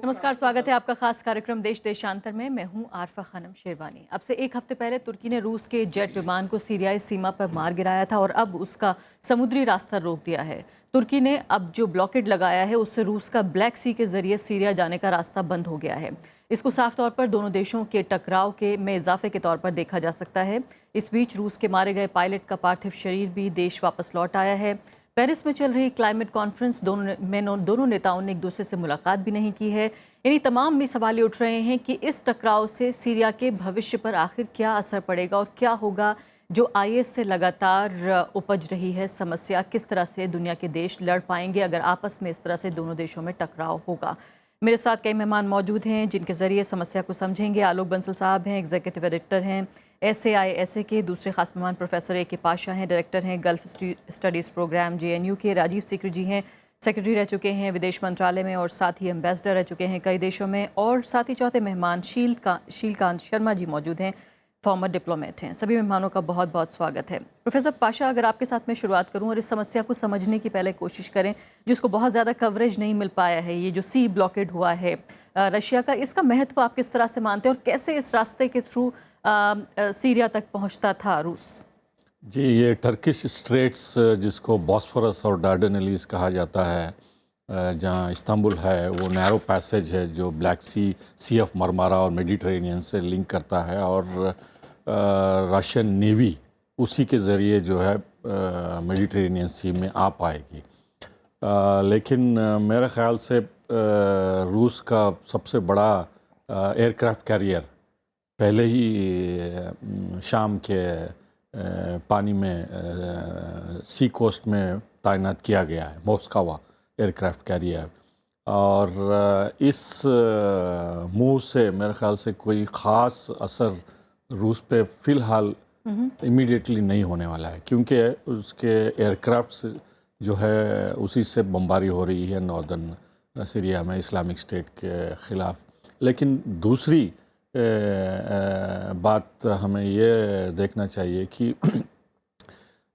नमस्कार, स्वागत है आपका खास कार्यक्रम देश देशांतर में। मैं हूं आरफा खानम शेरवानी। अब से एक हफ्ते पहले तुर्की ने रूस के जेट विमान को सीरियाई सीमा पर मार गिराया था और अब उसका समुद्री रास्ता रोक दिया है। तुर्की ने अब जो ब्लॉकेड लगाया है उससे रूस का ब्लैक सी के जरिए सीरिया जाने का रास्ता बंद हो गया है। इसको साफ तौर पर दोनों देशों के टकराव के में इजाफे के तौर पर देखा जा सकता है। इस बीच रूस के मारे गए पायलट का पार्थिव शरीर भी देश वापस लौट आया है। पेरिस में चल रही क्लाइमेट कॉन्फ्रेंस दोनों नेताओं ने एक दूसरे से मुलाकात भी नहीं की है। इन्हीं तमाम में सवाल उठ रहे हैं कि इस टकराव से सीरिया के भविष्य पर आखिर क्या असर पड़ेगा और क्या होगा। जो आईएस से लगातार उपज रही है समस्या, किस तरह से दुनिया के देश लड़ पाएंगे अगर आपस में इस तरह से दोनों देशों में टकराव होगा। मेरे साथ कई मेहमान मौजूद हैं जिनके जरिए समस्या को समझेंगे। आलोक बंसल साहब हैं, एग्जीक्यूटिव एडिटर हैं SAI के। दूसरे खास मेहमान प्रोफेसर AK पाशा हैं, डायरेक्टर हैं गल्फ स्टडीज़ प्रोग्राम JNU के। राजीव सीकर जी हैं, सेक्रेटरी रह चुके हैं विदेश मंत्रालय में और साथ ही एम्बेसडर रह चुके हैं कई देशों में। और साथ ही चौथे मेहमान शीलकांत शर्मा जी मौजूद हैं, फॉर्मर डिप्लोमेट हैं। सभी मेहमानों का बहुत बहुत स्वागत है। प्रोफेसर पाशा, अगर आपके साथ मैं शुरुआत करूं और इस समस्या को समझने की पहले कोशिश करें, जिसको बहुत ज़्यादा कवरेज नहीं मिल पाया है, ये जो सी ब्लॉकेड हुआ है रशिया का, इसका महत्व आप किस तरह से मानते हैं और कैसे इस रास्ते के थ्रू सीरिया तक पहुँचता था रूस? जी, ये टर्किश स्ट्रेट्स जिसको बॉस्फोरस और डार्डेनेलीज कहा जाता है, जहाँ इस्तांबुल है, वो नैरो पैसेज है जो ब्लैक सी ऑफ मरमारा और मेडिटेरेनियन से लिंक करता है और रशियन नेवी उसी के ज़रिए जो है मेडिटेरेनियन सी में आ पाएगी। लेकिन मेरे ख़्याल से रूस का सबसे बड़ा एयरक्राफ्ट कैरियर पहले ही शाम के पानी में सी कोस्ट में तैनात किया गया है, मोस्कावा एयरक्राफ्ट कैरियर। और इस मूव से मेरे ख्याल से कोई ख़ास असर रूस पे फ़िलहाल इमीडिएटली नहीं होने वाला है, क्योंकि उसके एयरक्राफ्ट जो है उसी से बमबारी हो रही है नॉर्दर्न सीरिया में इस्लामिक स्टेट के ख़िलाफ़। लेकिन दूसरी बात हमें ये देखना चाहिए कि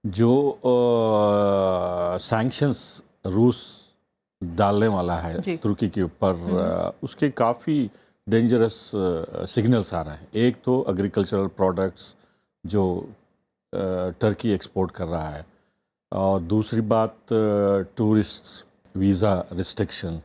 जो सैंक्शंस रूस डालने वाला है तुर्की के ऊपर, उसके काफ़ी डेंजरस सिग्नल्स आ रहे हैं। एक तो एग्रीकल्चरल प्रोडक्ट्स जो टर्की एक्सपोर्ट कर रहा है, और दूसरी बात टूरिस्ट वीज़ा रिस्ट्रिक्शन,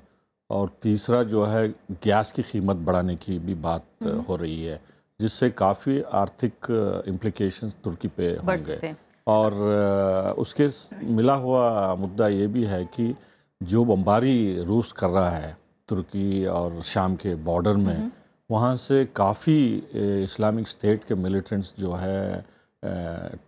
और तीसरा जो है गैस की कीमत बढ़ाने की भी बात हो रही है, जिससे काफ़ी आर्थिक इम्प्लिकेशंस तुर्की पे होंगे। और उसके मिला हुआ मुद्दा ये भी है कि जो बमबारी रूस कर रहा है तुर्की और शाम के बॉर्डर में, वहाँ से काफ़ी इस्लामिक स्टेट के मिलिटेंट्स जो है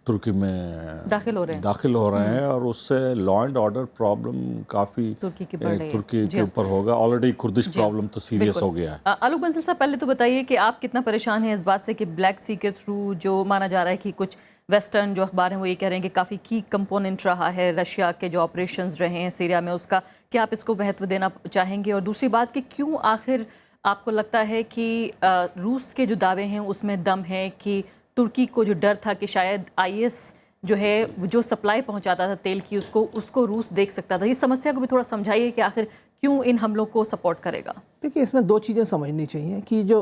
तुर्की में दाखिल हो रहे हैं और उससे लॉ एंड ऑर्डर प्रॉब्लम काफ़ी तुर्की के ऊपर होगा। ऑलरेडी कुर्दिश प्रॉब्लम तो सीरियस हो गया है। आलोक बंसल साहब, पहले तो बताइए कि आप कितना परेशान हैं इस बात से कि ब्लैक सी के थ्रू जो माना जा रहा है कि कुछ वेस्टर्न जो अखबार हैं वो ये कह रहे हैं कि काफ़ी की कंपोनेंट रहा है रशिया के जो ऑपरेशंस रहे हैं सीरिया में, उसका क्या आप इसको महत्व देना चाहेंगे? और दूसरी बात कि क्यों आखिर आपको लगता है कि रूस के जो दावे हैं उसमें दम है कि तुर्की को जो डर था कि शायद IS जो है जो सप्लाई पहुंचाता था तेल की उसको रूस देख सकता था, इस समस्या को भी थोड़ा समझाइए कि आखिर क्यों इन हमलों को सपोर्ट करेगा? देखिए, इसमें दो चीज़ें समझनी चाहिए कि जो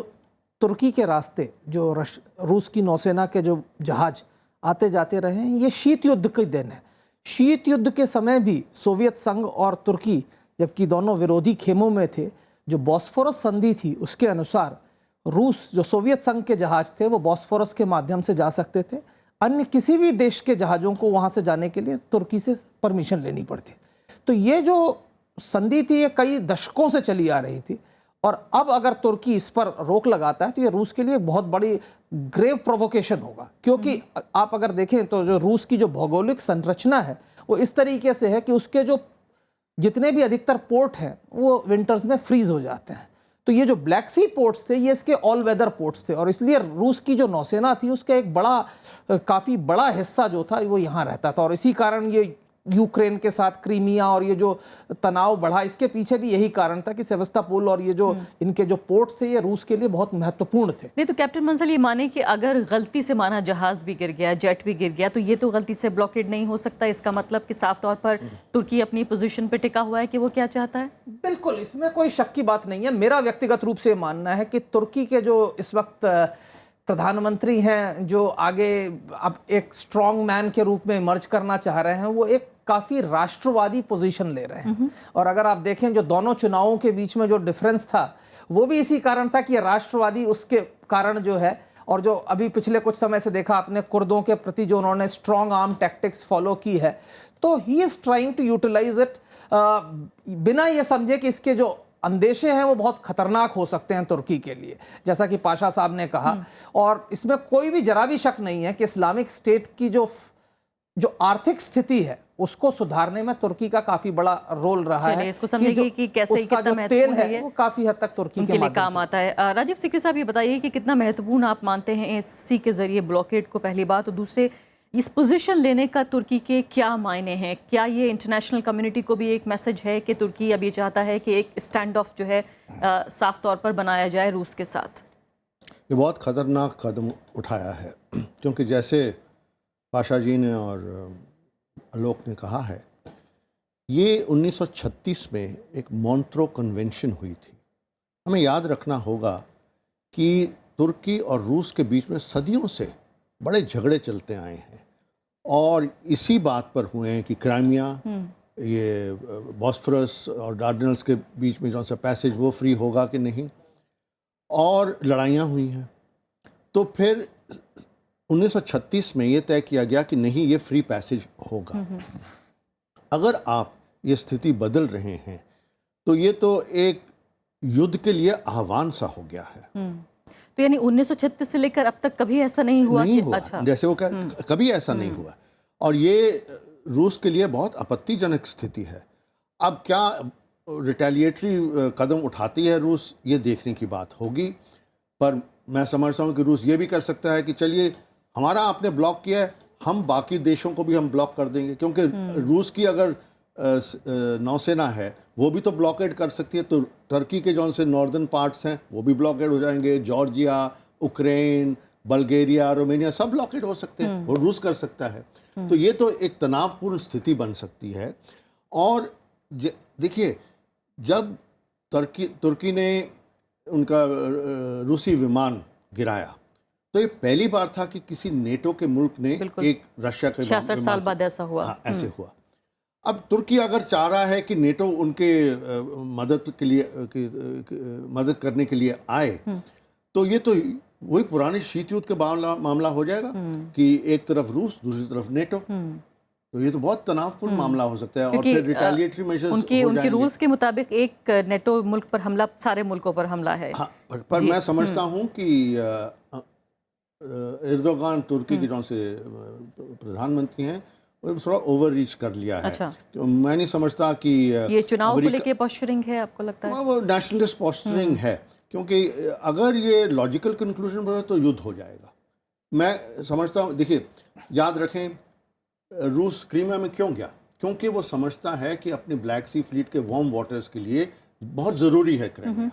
तुर्की के रास्ते जो रूस की नौसेना के जो जहाज आते जाते रहे हैं, ये शीत युद्ध के दिन है। शीत युद्ध के समय भी सोवियत संघ और तुर्की जबकि दोनों विरोधी खेमों में थे, जो बॉस्फोरस संधि थी उसके अनुसार रूस जो सोवियत संघ के जहाज थे वो बॉस्फोरस के माध्यम से जा सकते थे। अन्य किसी भी देश के जहाज़ों को वहाँ से जाने के लिए तुर्की से परमिशन लेनी पड़ती। तो ये जो संधि थी ये कई दशकों से चली आ रही थी, और अब अगर तुर्की इस पर रोक लगाता है तो ये रूस के लिए बहुत बड़ी ग्रेव प्रोवोकेशन होगा। क्योंकि आप अगर देखें तो जो रूस की जो भौगोलिक संरचना है वो इस तरीके से है कि उसके जो जितने भी अधिकतर पोर्ट हैं वो विंटर्स में फ्रीज हो जाते हैं। तो ये जो ब्लैक सी पोर्ट्स थे ये इसके ऑल वेदर पोर्ट्स थे, और इसलिए रूस की जो नौसेना थी उसका एक काफ़ी बड़ा हिस्सा जो था वो यहाँ रहता था। और इसी कारण ये यूक्रेन के साथ क्रीमिया और ये जो तनाव बढ़ा, इसके पीछे भी यही कारण था कि सेवस्टोपोल और ये जो इनके जो पोर्ट्स थे ये रूस के लिए बहुत महत्वपूर्ण थे। नहीं तो कैप्टन मंसल, ये माने कि अगर गलती से माना जहाज भी गिर गया, जेट भी गिर गया, तो ये तो गलती से ब्लॉकेड नहीं हो सकता। इसका मतलब कि साफ तौर पर तुर्की अपनी पोजीशन पे टिका हुआ है कि वो क्या चाहता है। बिल्कुल, इसमें कोई शक की बात नहीं है। मेरा व्यक्तिगत रूप से मानना है कि तुर्की के जो इस वक्त प्रधानमंत्री हैं, जो आगे अब एक स्ट्रॉन्ग मैन के रूप में इमर्ज करना चाह रहे हैं, वो एक काफ़ी राष्ट्रवादी पोजीशन ले रहे हैं। और अगर आप देखें जो दोनों चुनावों के बीच में जो डिफरेंस था वो भी इसी कारण था कि राष्ट्रवादी उसके कारण जो है, और जो अभी पिछले कुछ समय से देखा आपने कुर्दों के प्रति जो उन्होंने स्ट्रॉन्ग आर्म टैक्टिक्स फॉलो की है, तो he is trying to utilize it बिना ये समझे कि इसके जो अंदेशे हैं वो बहुत खतरनाक हो सकते हैं तुर्की के लिए, जैसा कि पाशा साहब ने कहा। और इसमें कोई भी जरा भी शक नहीं है कि इस्लामिक स्टेट की जो आर्थिक स्थिति है उसको सुधारने में तुर्की का काफी बड़ा रोल रहा है। इसको समझेंगे कि कैसे उसका कितना जो तेल महत्वपूर्ण है वो काफी हद तक तुर्की के लिए माध्यम काम से आता है। राजीव सिक्री साहब, ये बताइए कि कितना महत्वपूर्ण आप मानते हैं एससी के जरिए ब्लॉकेड को, पहली बात, और दूसरे इस पोजीशन लेने का तुर्की के क्या मायने हैं? क्या ये इंटरनेशनल कम्युनिटी को भी एक मैसेज है कि तुर्की अब ये चाहता है कि एक स्टैंड ऑफ जो है साफ तौर पर बनाया जाए रूस के साथ? ये बहुत ख़तरनाक कदम उठाया है, क्योंकि जैसे पाशा जी ने और आलोक ने कहा है, ये 1936 में एक मॉन्ट्रो कन्वेंशन हुई थी। हमें याद रखना होगा कि तुर्की और रूस के बीच में सदियों से बड़े झगड़े चलते आए हैं, और इसी बात पर हुए हैं कि क्राइमिया, ये बॉस्फोरस और डार्डेनल्स के बीच में जो सा पैसेज वो फ्री होगा कि नहीं, और लड़ाइयाँ हुई हैं। तो फिर 1936 में ये तय किया गया कि नहीं, ये फ्री पैसेज होगा। अगर आप ये स्थिति बदल रहे हैं तो ये तो एक युद्ध के लिए आह्वान सा हो गया है। तो यानी 1936 से लेकर अब तक कभी ऐसा नहीं हुआ? नहीं हुआ। अच्छा। जैसे वो कभी ऐसा नहीं हुआ, और ये रूस के लिए बहुत आपत्तिजनक स्थिति है। अब क्या रिटेलिएटरी कदम उठाती है रूस, ये देखने की बात होगी। पर मैं समझता हूँ कि रूस ये भी कर सकता है कि चलिए, हमारा आपने ब्लॉक किया है, हम बाकी देशों को भी हम ब्लॉक कर देंगे, क्योंकि रूस की अगर नौसेना है वो भी तो ब्लॉकेड कर सकती है। तो टर्की के जौन से नॉर्दर्न पार्ट्स हैं वो भी ब्लॉकेड हो जाएंगे, जॉर्जिया, यूक्रेन, बल्गेरिया, रोमानिया सब ब्लॉकेड हो सकते हैं, वो रूस कर सकता है। तो ये तो एक तनावपूर्ण स्थिति बन सकती है। और देखिए, जब तुर्की ने उनका रूसी विमान गिराया तो ये पहली बार था कि किसी नेटो के मुल्क ने एक रशिया के 66 साल बाद ऐसा हुआ। हाँ, ऐसे हुआ। अब तुर्की अगर चाह रहा है कि नेटो उनके मदद करने के लिए आए, तो ये तो वही पुराने शीत युद्ध का मामला हो जाएगा कि एक तरफ रूस, दूसरी तरफ नेटो। तो ये तो बहुत तनावपूर्ण मामला हो सकता है, और फिर रिटेलिएटरी मेजर्स उनके रूल्स के मुताबिक एक नेटो मुल्क पर हमला सारे मुल्कों पर हमला है। हाँ, पर मैं समझता हूँ कि एर्दोगान तुर्की के जो से प्रधानमंत्री हैं वो थोड़ा ओवर रीच कर लिया है। अच्छा। मैं नहीं समझता कि ये चुनाव को लेके पोस्चरिंग है, आपको लगता है? वो नेशनलिस्ट पोस्चरिंग है, क्योंकि अगर ये लॉजिकल कंक्लूजन पर तो युद्ध हो जाएगा। मैं समझता हूँ, देखिए याद रखें, रूस क्रीमिया में क्यों गया? क्योंकि वो समझता है कि अपनी ब्लैक सी फ्लीट के वार्म वाटर्स के लिए बहुत ज़रूरी है क्रीमिया।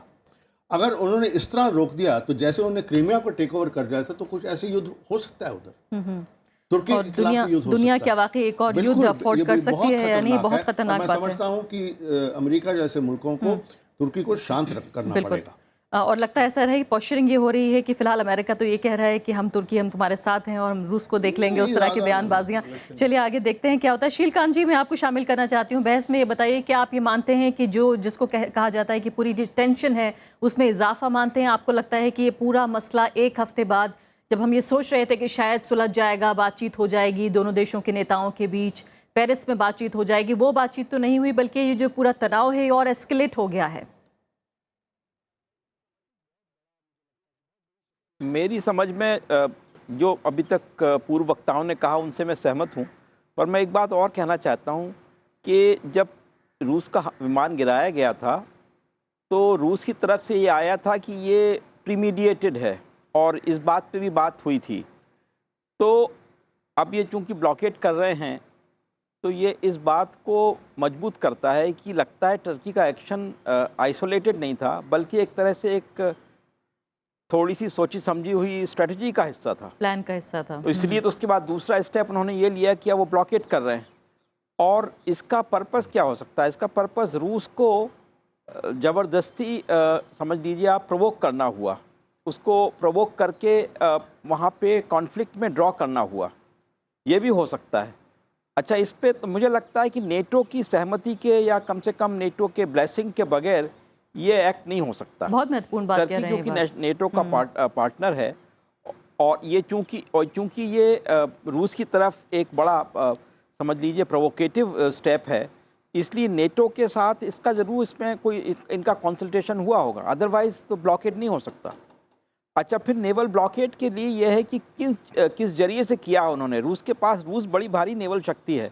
अगर उन्होंने इस तरह रोक दिया तो जैसे उन्होंने क्रीमिया को टेक ओवर कर दिया था, तो कुछ ऐसे युद्ध हो सकता है उधर। तुर्की के खिलाफ युद्ध हो सकता है। दुनिया क्या वाकई एक और युद्ध अफोर्ड कर सकती है? यानी बहुत खतरनाक बात है। मैं समझता हूँ कि अमेरिका जैसे मुल्कों को तुर्की को शांत करना पड़ेगा। और लगता है ऐसा है कि पोस्चरिंग ये हो रही है कि फिलहाल अमेरिका तो ये कह रहा है कि हम तुर्की, हम तुम्हारे साथ हैं और हम रूस को देख लेंगे, उस तरह की बयानबाजियां। चलिए आगे देखते हैं क्या होता है। शीलकांत जी, मैं आपको शामिल करना चाहती हूँ बहस में। ये बताइए कि आप ये मानते हैं कि जिसको कहा जाता है कि पूरी जो टेंशन है उसमें इजाफा मानते हैं? आपको लगता है कि ये पूरा मसला एक हफ्ते बाद, जब हम ये सोच रहे थे कि शायद सुलझ जाएगा, बातचीत हो जाएगी दोनों देशों के नेताओं के बीच, पेरिस में बातचीत हो जाएगी, वो बातचीत तो नहीं हुई, बल्कि ये जो पूरा तनाव है और एस्केलेट हो गया है? मेरी समझ में जो अभी तक पूर्व वक्ताओं ने कहा उनसे मैं सहमत हूं, पर मैं एक बात और कहना चाहता हूं कि जब रूस का विमान गिराया गया था तो रूस की तरफ से ये आया था कि ये प्रीमीडिएटेड है, और इस बात पे भी बात हुई थी। तो अब ये चूंकि ब्लॉकेट कर रहे हैं तो ये इस बात को मजबूत करता है कि लगता है टर्की का एक्शन आइसोलेटेड नहीं था, बल्कि एक तरह से एक थोड़ी सी सोची समझी हुई स्ट्रेटजी का हिस्सा था। प्लान का हिस्सा था। तो इसलिए तो उसके बाद दूसरा स्टेप उन्होंने ये लिया कि अब वो ब्लॉकेट कर रहे हैं। और इसका पर्पस क्या हो सकता है? इसका पर्पस रूस को ज़बरदस्ती समझ लीजिए आप प्रोवोक करना हुआ, उसको प्रोवोक करके वहाँ पे कॉन्फ्लिक्ट में ड्रॉ करना हुआ, ये भी हो सकता है। अच्छा, इस पे तो मुझे लगता है कि नेटो की सहमति के या कम से कम नेटो के ब्लेसिंग के बगैर ये एक्ट नहीं हो सकता। बहुत महत्वपूर्ण बात कह टर्की रहे हैं ये क्योंकि बात। नेटो का पार्टनर है, और ये चूंकि ये रूस की तरफ एक बड़ा समझ लीजिए प्रोवोकेटिव स्टेप है, इसलिए नेटो के साथ इसका जरूर इसमें कोई इनका कंसल्टेशन हुआ होगा, अदरवाइज तो ब्लॉकेड नहीं हो सकता। अच्छा, फिर नेवल ब्लॉकेड के लिए यह है कि किस जरिए से किया उन्होंने। रूस बड़ी भारी नेवल शक्ति है,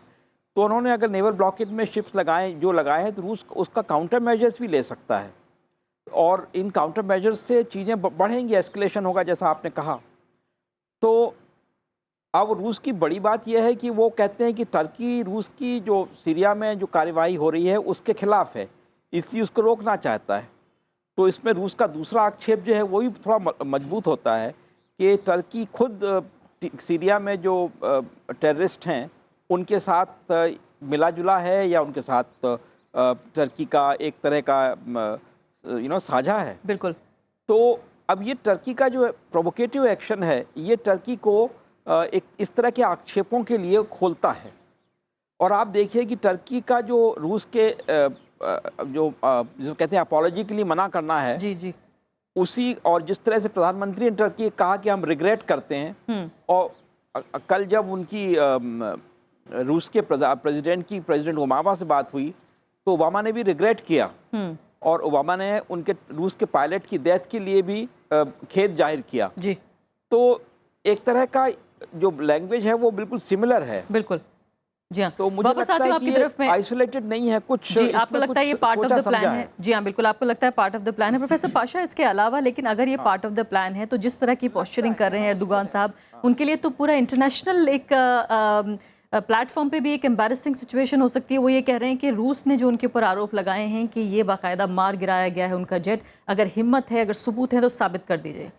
तो उन्होंने अगर नेवल ब्लॉकेड में शिप्स लगाए हैं तो रूस उसका काउंटर मेजर्स भी ले सकता है, और इन काउंटर मेजर्स से चीज़ें बढ़ेंगी, एस्केलेशन होगा जैसा आपने कहा। तो अब रूस की बड़ी बात यह है कि वो कहते हैं कि टर्की रूस की जो सीरिया में जो कार्रवाई हो रही है उसके खिलाफ है, इसलिए उसको रोकना चाहता है। तो इसमें रूस का दूसरा आक्षेप जो है वो भी थोड़ा मजबूत होता है कि टर्की खुद सीरिया में जो टेररिस्ट हैं उनके साथ मिला जुला है, या उनके साथ टर्की का एक तरह का साझा है। बिल्कुल। तो अब ये टर्की का जो प्रोवोकेटिव एक्शन है, ये टर्की को एक इस तरह के आक्षेपों के लिए खोलता है। और आप देखिए कि टर्की का जो रूस के जो कहते हैं अपॉलॉजी के लिए मना करना है, जी जी। उसी, और जिस तरह से प्रधानमंत्री ने टर्की कहा कि हम रिग्रेट करते हैं, और कल जब उनकी रूस के प्रेसिडेंट ओबामा से बात हुई तो ओबामा ने भी रिग्रेट किया, और ओबामा ने उनके रूस के पायलट की डेथ के लिए भी खेद जाहिर किया। जी। तो एक तरह का जो लैंग्वेज है वो बिल्कुल सिमिलर है। बिल्कुल। जी हाँ, तो मुझे वापस लगता आती है हूँ कि आपकी ये तरफ में। आइसोलेटेड नहीं है कुछ। जी, आपको इसमें लगता है ये कुछ पार्ट ऑफ सोचा द प्लान समझा है? जी हाँ, बिल्कुल आपको लगता है पार्ट ऑफ द प्लान है। प्रोफेसर पाशा, इसके अलावा लेकिन अगर ये पार्ट ऑफ द प्लान है तो जिस तरह की पोस्चरिंग कर रहे हैं एर्दोगान साहब, उनके लिए तो पूरा इंटरनेशनल एक प्लेटफॉर्म पे भी एक एम्बैरेसिंग सिचुएशन हो सकती है। वो ये कह रहे हैं कि रूस ने जो उनके ऊपर आरोप लगाए हैं कि ये बाकायदा मार गिराया गया है उनका जेट, अगर हिम्मत है, अगर सबूत है तो साबित कर दीजिए।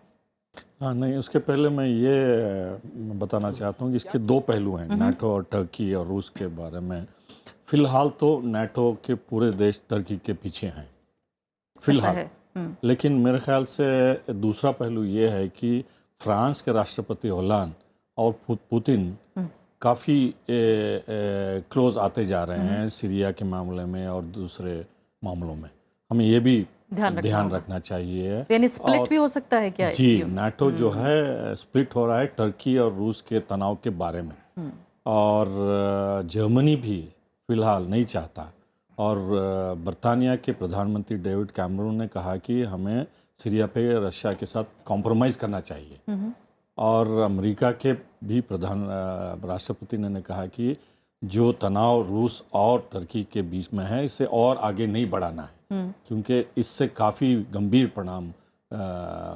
हाँ, नहीं, उसके पहले मैं ये बताना चाहता हूँ कि इसके दो पहलू हैं, नाटो और टर्की और रूस के बारे में। फिलहाल तो नाटो के पूरे देश टर्की के पीछे हैं फिलहाल, लेकिन मेरे ख्याल से दूसरा पहलू ये है कि फ्रांस के राष्ट्रपति होलांद और पुतिन काफ़ी क्लोज आते जा रहे हैं सीरिया के मामले में और दूसरे मामलों में। हमें ये भी ध्यान रखना चाहिए। यानी स्प्लिट भी हो सकता है क्या? जी, नाटो जो है स्प्लिट हो रहा है टर्की और रूस के तनाव के बारे में, और जर्मनी भी फिलहाल नहीं चाहता, और बर्तानिया के प्रधानमंत्री डेविड कैमरून ने कहा कि हमें सीरिया पे रशिया के साथ कॉम्प्रोमाइज़ करना चाहिए, और अमेरिका के भी राष्ट्रपति ने कहा कि जो तनाव रूस और टर्की के बीच में है इसे और आगे नहीं बढ़ाना है, क्योंकि इससे काफ़ी गंभीर परिणाम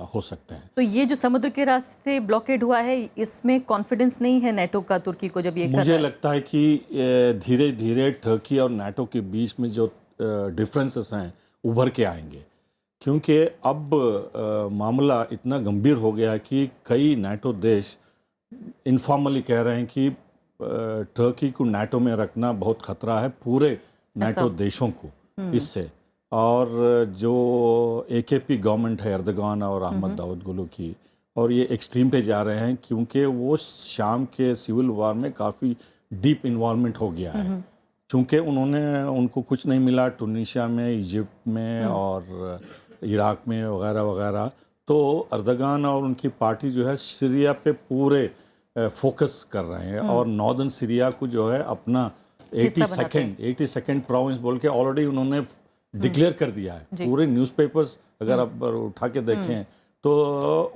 हो सकते हैं। तो ये जो समुद्र के रास्ते ब्लॉकेड हुआ है, इसमें कॉन्फिडेंस नहीं है नेटो का तुर्की को जब ये कर मुझे रहा है? लगता है कि धीरे धीरे टर्की और नाटो के बीच में जो डिफरेंसेस हैं उभर के आएंगे, क्योंकि अब मामला इतना गंभीर हो गया कि कई नाटो देश इनफॉर्मली कह रहे हैं कि टर्की को नाटो में रखना बहुत खतरा है पूरे नाटो देशों को इससे। और जो AKP गवर्नमेंट है एर्दोगान और अहमद दावुदोगलू की, और ये एक्सट्रीम पे जा रहे हैं क्योंकि वो शाम के सिविल वार में काफ़ी डीप इन्वॉल्वमेंट हो गया है, क्योंकि उनको कुछ नहीं मिला टूनिशिया में, इजिप्ट में और इराक में वगैरह वगैरह। तो एर्दोगान और उनकी पार्टी जो है सीरिया पे पूरे फोकस कर रहे हैं, और नॉर्दर्न सीरिया को जो है अपना 82nd प्रोविंस बोल के ऑलरेडी उन्होंने डिक्लेयर कर दिया है। पूरे न्यूज़पेपर्स अगर आप उठा के देखें तो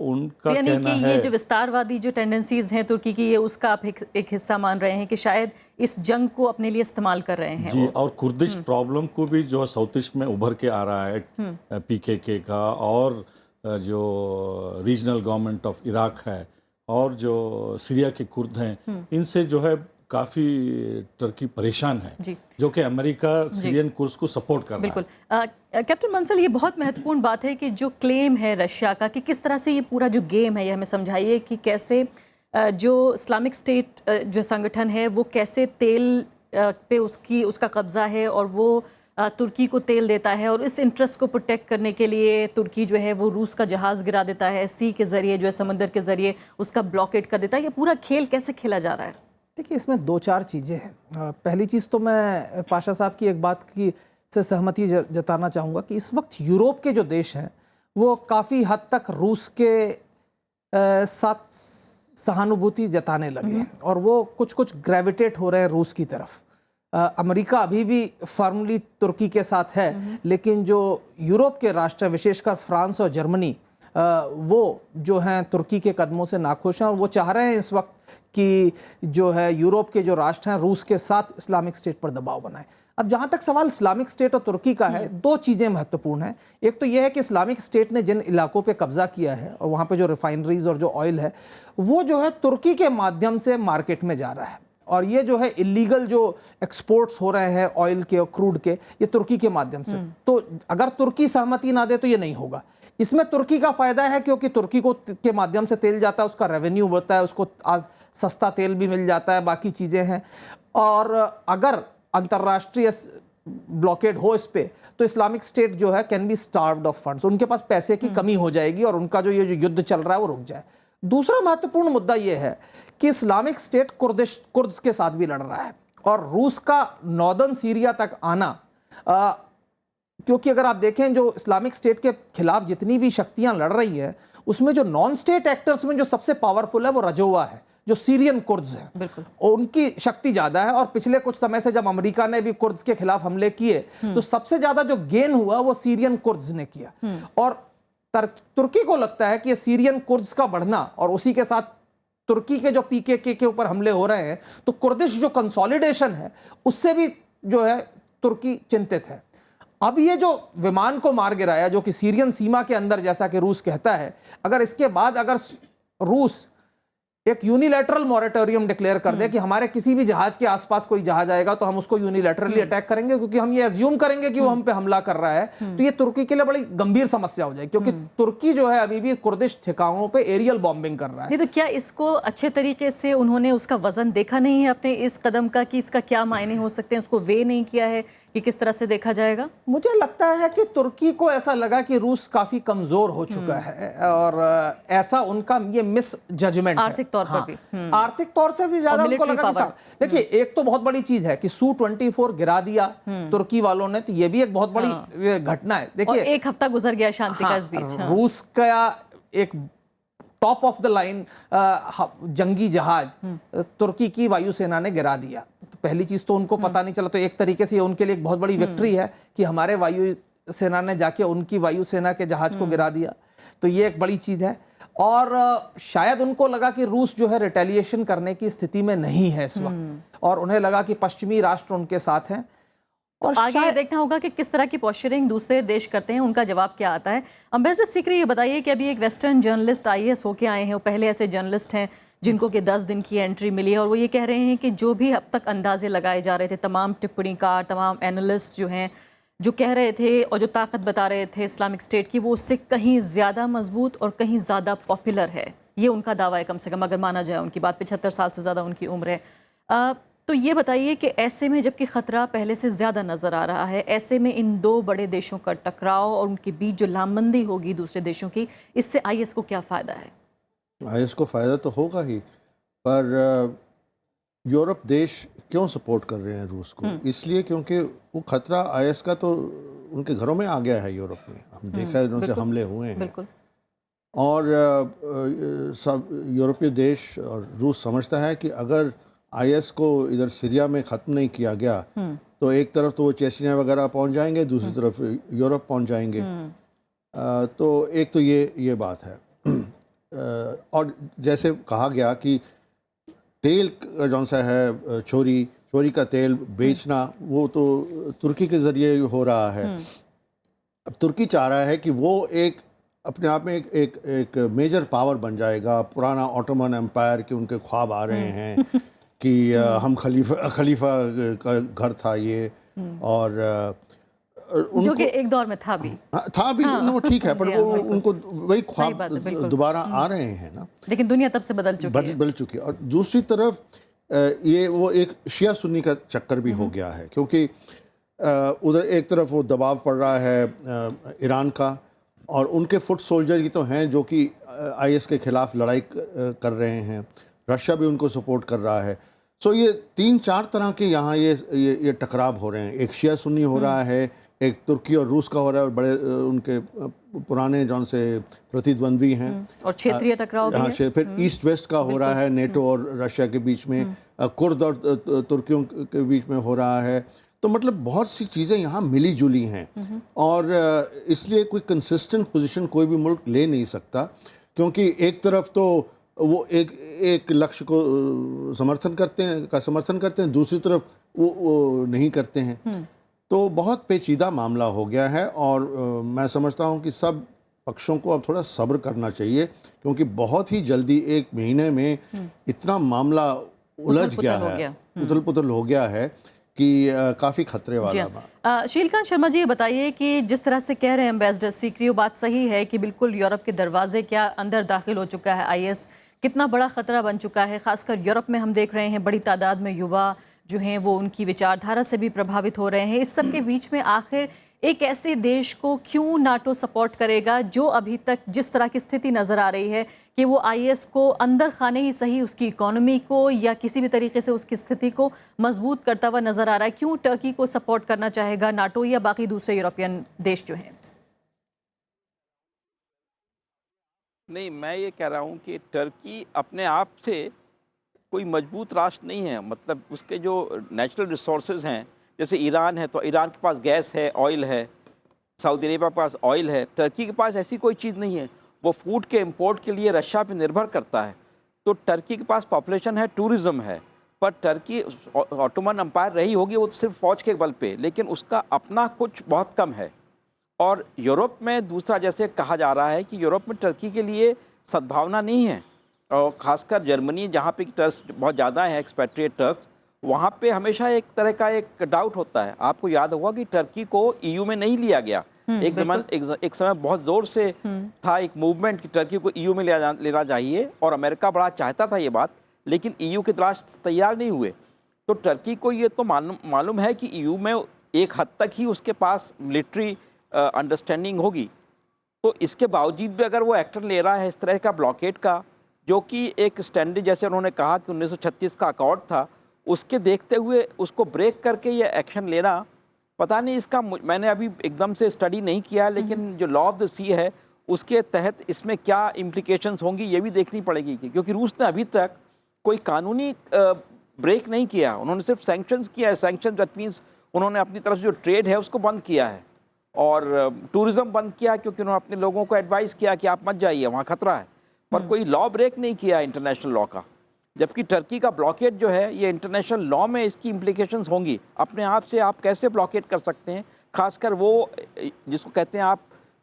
उनका कहना है ये जो विस्तारवादी जो टेंडेंसीज हैं तुर्की की, ये उसका आप एक हिस्सा मान रहे हैं कि शायद इस जंग को अपने लिए इस्तेमाल कर रहे हैं। जी, और कुर्दिश प्रॉब्लम को भी जो साउथ ईस्ट में उभर के आ रहा है PKK का, और जो रीजनल गवर्नमेंट ऑफ इराक है, और जो सीरिया के कुर्द हैं, इनसे जो है काफ़ी टर्की परेशान है, जी। जो कि अमेरिका सीरियन कोर्स को सपोर्ट कर रहा बिल्कुल। कैप्टन बंसल, ये बहुत महत्वपूर्ण बात है कि जो क्लेम है रशिया का कि किस तरह से ये पूरा जो गेम है, ये हमें समझाइए कि कैसे जो इस्लामिक स्टेट जो संगठन है वो कैसे तेल पे उसका कब्जा है और वो तुर्की को तेल देता है, और इस इंटरेस्ट को प्रोटेक्ट करने के लिए तुर्की जो है वो रूस का जहाज़ गिरा देता है, सी के ज़रिए जो है समंदर के ज़रिए उसका ब्लॉकेट कर देता है। ये पूरा खेल कैसे खेला जा रहा है? देखिए, इसमें दो चार चीज़ें हैं। पहली चीज़ तो मैं पाशा साहब की एक बात की से सहमति जताना चाहूँगा कि इस वक्त यूरोप के जो देश हैं वो काफ़ी हद तक रूस के साथ सहानुभूति जताने लगे हैं और वो कुछ कुछ ग्रेविटेट हो रहे हैं रूस की तरफ। अमेरिका अभी भी फर्मली तुर्की के साथ है, लेकिन जो यूरोप के राष्ट्र हैं, विशेषकर फ्रांस और जर्मनी, वो जो हैं तुर्की के कदमों से नाखुश हैं और वो चाह रहे हैं इस वक्त कि जो है यूरोप के जो राष्ट्र हैं रूस के साथ इस्लामिक स्टेट पर दबाव बनाएं। अब जहाँ तक सवाल इस्लामिक स्टेट और तुर्की का है, दो चीज़ें महत्वपूर्ण हैं। एक तो यह है कि इस्लामिक स्टेट ने जिन इलाकों पे कब्जा किया है और वहाँ पे जो रिफाइनरीज और जो ऑयल है वो जो है तुर्की के माध्यम से मार्केट में जा रहा है, और ये जो है इलीगल जो एक्सपोर्ट्स हो रहे हैं ऑयल के और क्रूड के, ये तुर्की के माध्यम से। तो अगर तुर्की सहमति ना दे तो ये नहीं होगा। इसमें तुर्की का फायदा है क्योंकि तुर्की को के माध्यम से तेल जाता है, उसका रेवेन्यू बढ़ता है, उसको आज सस्ता तेल भी मिल जाता है, बाकी चीज़ें हैं। और अगर अंतर्राष्ट्रीय ब्लॉकेड हो इस पे तो इस्लामिक स्टेट जो है can be starved of funds, उनके पास पैसे की कमी हो जाएगी और उनका जो ये जो युद्ध चल रहा है वो रुक जाए। दूसरा महत्वपूर्ण मुद्दा ये है कि इस्लामिक स्टेट कुर्द्स के साथ भी लड़ रहा है, और रूस का नॉर्दर्न सीरिया तक आना, क्योंकि अगर आप देखें जो इस्लामिक स्टेट के खिलाफ जितनी भी शक्तियां लड़ रही है उसमें जो नॉन स्टेट एक्टर्स में जो सबसे पावरफुल है वो रजोवा है, जो सीरियन कुर्द्स हैं। बिल्कुल। उनकी शक्ति ज्यादा है, और पिछले कुछ समय से जब अमेरिका ने भी कुर्द्स के खिलाफ हमले किए तो सबसे ज्यादा जो गेन हुआ वो सीरियन कुर्द्स ने किया। और तुर्की को लगता है कि ये सीरियन कुर्द्स का बढ़ना और उसी के साथ तुर्की के जो पीकेके के ऊपर हमले हो रहे हैं तो कुर्दिश जो कंसोलिडेशन है उससे भी जो है तुर्की चिंतित है। अब ये जो विमान को मार गिराया जो कि सीरियन सीमा के अंदर, जैसा कि रूस कहता है, अगर इसके बाद अगर रूस एक यूनिलैटरल मॉरेटोरियम डिक्लेयर कर दे कि हमारे किसी भी जहाज के आसपास कोई जहाज आएगा तो हम उसको यूनिलैटरली अटैक करेंगे, क्योंकि हम ये अज्यूम करेंगे कि वो हम पे हमला कर रहा है, तो ये तुर्की के लिए बड़ी गंभीर समस्या हो जाएगी, क्योंकि तुर्की जो है अभी भी कुर्दिश ठिकानों पे एरियल बॉम्बिंग कर रहा है। नहीं तो क्या इसको अच्छे तरीके से उन्होंने उसका वजन देखा नहीं है अपने इस कदम का कि इसका क्या मायने हो सकते हैं, उसको वे नहीं किया है कि किस तरह से देखा जाएगा? मुझे लगता है कि तुर्की को ऐसा लगा कि रूस काफी कमजोर हो चुका है और ऐसा उनका ये मिस जजमेंट आर्थिक तौर पर भी। आर्थिक तौर से भी ज्यादा उनको लगा कि देखिए, एक तो बहुत बड़ी चीज है कि Su-24 गिरा दिया तुर्की वालों ने, तो ये भी एक बहुत बड़ी घटना है। देखिए, एक हफ्ता गुजर गया शांति का इस बीच। रूस का एक टॉप ऑफ द लाइन जंगी जहाज तुर्की की वायुसेना ने गिरा दिया। तो पहली चीज तो उनको पता नहीं चला, तो एक तरीके से उनके लिए एक बहुत बड़ी विक्ट्री है कि हमारे वायुसेना ने जाके उनकी वायुसेना के जहाज को गिरा दिया, तो ये एक बड़ी चीज है। और शायद उनको लगा कि रूस जो है रिटेलिएशन करने की स्थिति में नहीं है इस वक्त, और उन्हें लगा कि पश्चिमी राष्ट्र उनके साथ हैं। और आगे ये देखना होगा कि किस तरह की पोस्चरिंग दूसरे देश करते हैं, उनका जवाब क्या आता है। अम्बेसडर सीकरी, ये बताइए कि अभी एक वेस्टर्न जर्नलिस्ट IAS होके आए हैं, वो पहले ऐसे जर्नलिस्ट हैं जिनको कि 10 दिन की एंट्री मिली है, और वो ये कह रहे हैं कि जो भी अब तक अंदाजे लगाए जा रहे थे, तमाम टिप्पणीकार, तमाम एनालिस्ट जो हैं, जो कह रहे थे और जो ताकत बता रहे थे इस्लामिक स्टेट की, वो उससे कहीं ज़्यादा मजबूत और कहीं ज़्यादा पॉपुलर है। ये उनका दावा है, कम से कम अगर माना जाए उनकी बात। 75 साल से ज़्यादा उनकी उम्र है। तो ये बताइए कि ऐसे में जबकि ख़तरा पहले से ज़्यादा नज़र आ रहा है, ऐसे में इन दो बड़े देशों का टकराव और उनके बीच जो लामबंदी होगी दूसरे देशों की, इससे IS को क्या फ़ायदा है? IS को फ़ायदा तो होगा ही, पर यूरोप देश क्यों सपोर्ट कर रहे हैं रूस को? इसलिए क्योंकि वो खतरा IS का तो उनके घरों में आ गया है यूरोप में। हम देखा है उनसे हमले हुए हैं, और सब यूरोपीय देश और रूस समझता है कि अगर IS को इधर सीरिया में ख़त्म नहीं किया गया तो एक तरफ तो वो चेचनिया वगैरह पहुंच जाएंगे, दूसरी तरफ यूरोप पहुंच जाएंगे। तो एक तो ये बात है। और जैसे कहा गया कि तेल जौन सा है चोरी का तेल बेचना, वो तो तुर्की के ज़रिए हो रहा है। अब तुर्की चाह रहा है कि वो एक अपने आप में एक मेजर पावर बन जाएगा। पुराना ऑटोमन एम्पायर के उनके ख्वाब आ रहे हैं कि हम खलीफा का घर था ये, और जो कि एक दौर में था भी। था भी, वो ठीक है, पर जी वो हाँ, बिल्कुल। उनको वही सही बात है, ख्वाब बिल्कुल। दोबारा आ रहे हैं ना, लेकिन दुनिया तब से बदल चुकी है। बदल चुकी है। और दूसरी तरफ ये वो एक शिया सुन्नी का चक्कर भी हो गया है, क्योंकि उधर एक तरफ वो दबाव पड़ रहा है ईरान का, और उनके फुट सोल्जर ही तो हैं जो कि आईएस के खिलाफ लड़ाई कर रहे हैं, रशिया भी उनको सपोर्ट कर रहा है। सो ये 3-4 तरह के यहाँ ये टकराव हो रहे हैं। एक शिया सुन्नी हो रहा है, एक तुर्की और रूस का हो रहा है, और बड़े उनके पुराने जौन से प्रतिद्वंद्वी हैं, और क्षेत्रीय टकराव भी हाँ, है। फिर ईस्ट वेस्ट का हो रहा है, नेटो और रशिया के बीच में, कुर्द और तुर्कियों के बीच में हो रहा है। तो मतलब बहुत सी चीज़ें यहाँ मिली जुली हैं, और इसलिए कोई कंसिस्टेंट पोजीशन कोई भी मुल्क ले नहीं सकता, क्योंकि एक तरफ तो वो एक लक्ष्य को समर्थन करते हैं, दूसरी तरफ वो नहीं करते हैं। तो बहुत पेचीदा मामला हो गया है, और मैं समझता हूँ कि सब पक्षों को अब थोड़ा सब्र करना चाहिए, क्योंकि बहुत ही जल्दी 1 महीने में इतना मामला उलझ गया है, उथल पुथल हो गया है कि काफ़ी खतरे वाला बात। शीलकांत शर्मा जी, ये बताइए कि जिस तरह से कह रहे हैं एम्बेसडर सीकरी, बात सही है कि बिल्कुल यूरोप के दरवाजे क्या अंदर दाखिल हो चुका है आईएस, कितना बड़ा खतरा बन चुका है। खासकर यूरोप में हम देख रहे हैं बड़ी तादाद में युवा जो हैं वो उनकी विचारधारा से भी प्रभावित हो रहे हैं। इस सब के बीच में आखिर एक ऐसे देश को क्यों नाटो सपोर्ट करेगा जो अभी तक जिस तरह की स्थिति नज़र आ रही है कि वो आईएस को अंदर खाने ही सही उसकी इकोनॉमी को या किसी भी तरीके से उसकी स्थिति को मजबूत करता हुआ नज़र आ रहा है। क्यों टर्की को सपोर्ट करना चाहेगा नाटो या बाकी दूसरे यूरोपियन देश जो हैं? नहीं, मैं ये कह रहा हूँ कि टर्की अपने आप से कोई मजबूत राष्ट्र नहीं है। मतलब उसके जो नेचुरल रिसोर्सेज हैं, जैसे ईरान है तो ईरान के पास गैस है, ऑयल है, सऊदी अरेबिया के पास ऑयल है। टर्की के पास ऐसी कोई चीज़ नहीं है। वो फूड के इंपोर्ट के लिए रशिया पे निर्भर करता है। तो टर्की के पास पॉपुलेशन है, टूरिज्म है, पर टर्की ऑटोमन एम्पायर रही होगी वो तो सिर्फ फौज के बल पे, लेकिन उसका अपना कुछ बहुत कम है। और यूरोप में दूसरा, जैसे कहा जा रहा है कि यूरोप में टर्की के लिए सद्भावना नहीं है, और ख़ासकर जर्मनी जहाँ पे टर्क्स बहुत ज़्यादा है, एक्सपेट्रिएट टर्क्स, वहाँ पे हमेशा एक तरह का एक डाउट होता है। आपको याद होगा कि टर्की को ईयू में नहीं लिया गया। एक समय बहुत ज़ोर से था एक मूवमेंट कि टर्की को ईयू में लेना चाहिए, और अमेरिका बड़ा चाहता था ये बात, लेकिन ईयू के राष्ट्र तैयार नहीं हुए। तो टर्की को ये तो मालूम है कि ईयू में एक हद तक ही उसके पास मिलिट्री अंडरस्टैंडिंग होगी। तो इसके बावजूद भी अगर वो एक्टर ले रहा है इस तरह का ब्लॉकेट का, जो कि एक स्टैंडर्ड, जैसे उन्होंने कहा कि 1936 का अकॉर्ड था, उसके देखते हुए उसको ब्रेक करके ये एक्शन लेना, पता नहीं इसका, मैंने अभी एकदम से स्टडी नहीं किया, लेकिन जो लॉ ऑफ द सी है उसके तहत इसमें क्या इम्प्लीकेशंस होंगी ये भी देखनी पड़ेगी, क्योंकि रूस ने अभी तक कोई कानूनी ब्रेक नहीं किया। उन्होंने सिर्फ सैंक्शंस किया है। सैंक्शन दैट मीन्स उन्होंने अपनी तरफ से जो ट्रेड है उसको बंद किया है, और टूरिज्म बंद किया, क्योंकि उन्होंने अपने लोगों को एडवाइस किया कि आप मत जाइए, वहाँ खतरा है, पर कोई लॉ ब्रेक नहीं किया इंटरनेशनल लॉ का। जबकि टर्की का ब्लॉकेट जो है ये इंटरनेशनल लॉ में इसकी इम्प्लीकेशंस होंगी। अपने आप से आप कैसे ब्लॉकेट कर सकते हैं, खासकर वो जिसको कहते हैं आप,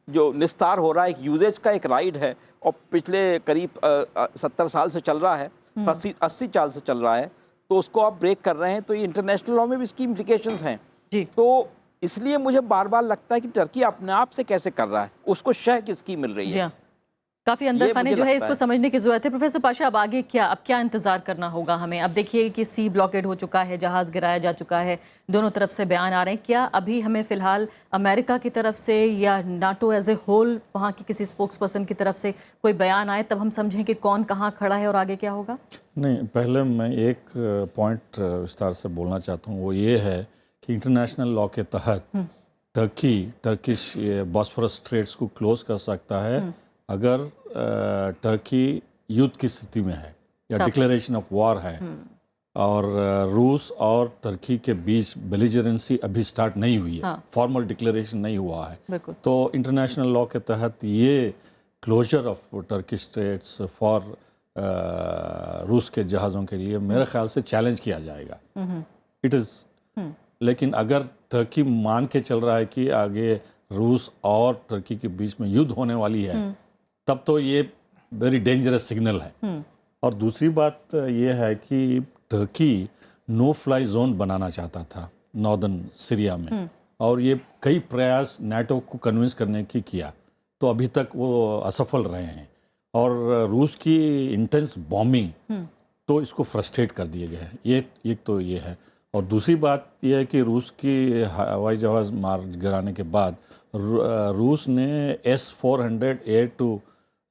जो निस्तार हो रहा है, एक यूजेज का एक राइट है, और पिछले करीब 70 साल से चल रहा है, 80 साल से चल रहा है, तो उसको आप ब्रेक कर रहे हैं, तो ये इंटरनेशनल लॉ में भी इसकी इम्प्लीकेशंस हैं। तो इसलिए मुझे बार बार लगता है कि टर्की अपने आप से कैसे कर रहा है, उसको शह किसकी मिल रही है। काफी अंदर खाने जो है इसको समझने की जरूरत है। प्रोफेसर पाशा, अब आगे क्या इंतजार करना होगा हमें? अब देखिए कि सी ब्लॉकेड हो चुका है, जहाज गिराया जा चुका है, दोनों तरफ से बयान आ रहे हैं। क्या अभी हमें फिलहाल अमेरिका की तरफ से या नाटो एज ए होल, वहाँ की किसी स्पोक्स पर्सन की तरफ से कोई बयान आए तब हम समझें कि कौन कहाँ खड़ा है और आगे क्या होगा? नहीं, पहले मैं एक पॉइंट विस्तार से बोलना चाहता हूँ, वो ये है कि इंटरनेशनल लॉ के तहत टर्किश बॉस्फोरस स्ट्रेट्स को क्लोज कर सकता है अगर टर्की युद्ध की स्थिति में है या डिक्लेरेशन ऑफ वॉर है, और रूस और टर्की के बीच बेलिजरेंसी अभी स्टार्ट नहीं हुई है, फॉर्मल डिक्लेरेशन नहीं हुआ है, तो इंटरनेशनल लॉ के तहत ये closure of Turkey straits for रूस के जहाज़ों के लिए मेरे ख्याल से चैलेंज किया जाएगा। इट इज़, लेकिन अगर टर्की मान के चल रहा है कि आगे रूस और टर्की के बीच में युद्ध होने वाली है, तब तो ये वेरी डेंजरस सिग्नल है। और दूसरी बात ये है कि टर्की नो फ्लाई जोन बनाना चाहता था नॉर्दर्न सीरिया में, और ये कई प्रयास नाटो को कन्विंस करने की किया, तो अभी तक वो असफल रहे हैं। और रूस की इंटेंस बॉम्बिंग तो इसको फ्रस्ट्रेट कर दिए गए हैं। ये एक तो ये है, और दूसरी बात ये है कि रूस की हवाई जहाज़ मार गिराने के बाद रूस ने S-400 air to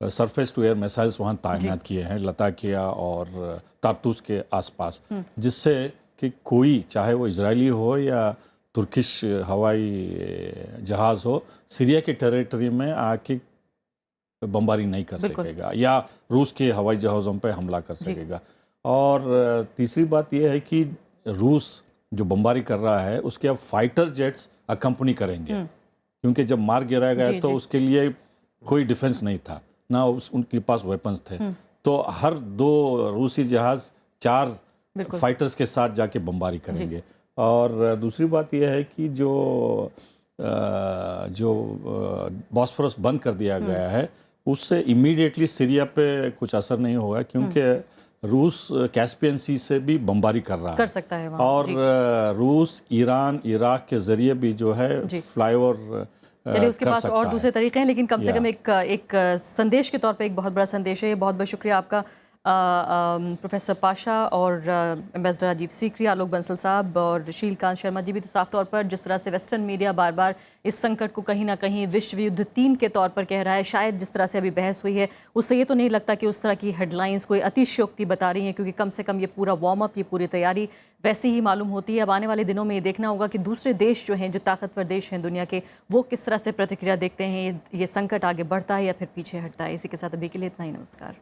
surface to air missiles वहाँ तैनात किए हैं लताकिया और तारतूस के आसपास, जिससे कि कोई, चाहे वो इजरायली हो या तुर्किश हवाई जहाज़ हो, सीरिया के टेरिटरी में आके बमबारी नहीं कर सकेगा या रूस के हवाई जहाज़ों पर हमला कर सकेगा। और तीसरी बात यह है कि रूस जो बमबारी कर रहा है उसके अब फाइटर जेट्स अकम्पनी करेंगे, क्योंकि जब मार गिराया गया तो उसके लिए कोई डिफेंस नहीं था, ना उनके पास वेपन्स थे, तो हर 2 रूसी जहाज़ 4 फाइटर्स के साथ जाके बमबारी करेंगे। और दूसरी बात यह है कि जो बॉस्फोरस बंद कर दिया गया है उससे इमीडिएटली सीरिया पे कुछ असर नहीं होगा, क्योंकि रूस कैस्पियन सी से भी बमबारी कर रहा कर सकता है वहाँ। और रूस ईरान इराक के जरिए भी जो है फ्लाईओवर चलिए उसके पास और दूसरे तरीके हैं, लेकिन कम से कम एक संदेश के तौर पे एक बहुत बड़ा संदेश है। बहुत बहुत शुक्रिया आपका प्रोफेसर पाशा और एम्बेसडर राजीव सीकरी, आलोक बंसल साहब और शीलकांत शर्मा जी भी। तो साफ तौर पर जिस तरह से वेस्टर्न मीडिया बार बार इस संकट को कहीं ना कहीं विश्व युद्ध 3 के तौर पर कह रहा है, शायद जिस तरह से अभी बहस हुई है उससे ये तो नहीं लगता कि उस तरह की हेडलाइंस कोई अतिशयोक्ति बता रही हैं, क्योंकि कम से कम ये पूरा वार्म अप, ये पूरी तैयारी वैसी ही मालूम होती है। अब आने वाले दिनों में ये देखना होगा कि दूसरे देश जो हैं, जो ताकतवर देश हैं दुनिया के, वो किस तरह से प्रतिक्रिया देखते हैं, ये संकट आगे बढ़ता है या फिर पीछे हटता है। इसी के साथ अभी के लिए इतना ही, नमस्कार।